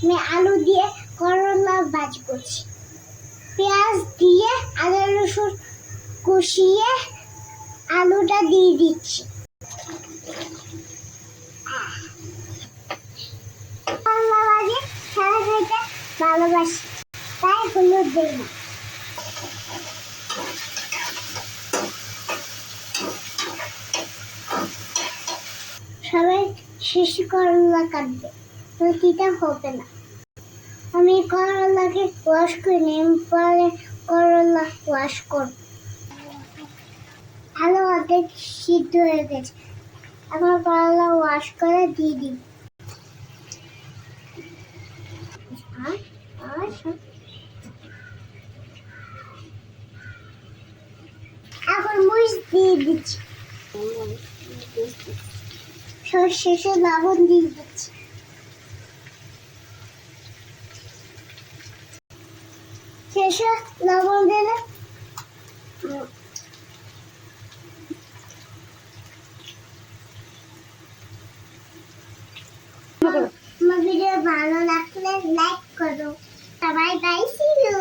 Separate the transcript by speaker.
Speaker 1: আমি আলু দিয়ে করলা ভাজি করছি। পেঁয়াজ দিয়ে আদা রসুন কষিয়ে আলুটা দিয়ে দিচ্ছি। করলা ভাজি সারা খেতে ভালোবাসি, তাই হলুদ দেই না। সবাই শেষে করলা কাটবে, তো তিতা হবে না। আমি করলাকে ওয়াশ করে নিই, পরে করলা ওয়াশ করব। আলু অর্ধেক সিদ্ধ হয়ে গেছে, আমার করলা ওয়াশ করে দিয়ে দিই। এখন মরিচ দিয়ে দিচ্ছি, শেষে লবণ দিয়ে দিচ্ছি। শেষে লবণ দিলে আমার ভিডিও ভালো লাগলে লাইক করো। সবাই বাই, সি ইউ।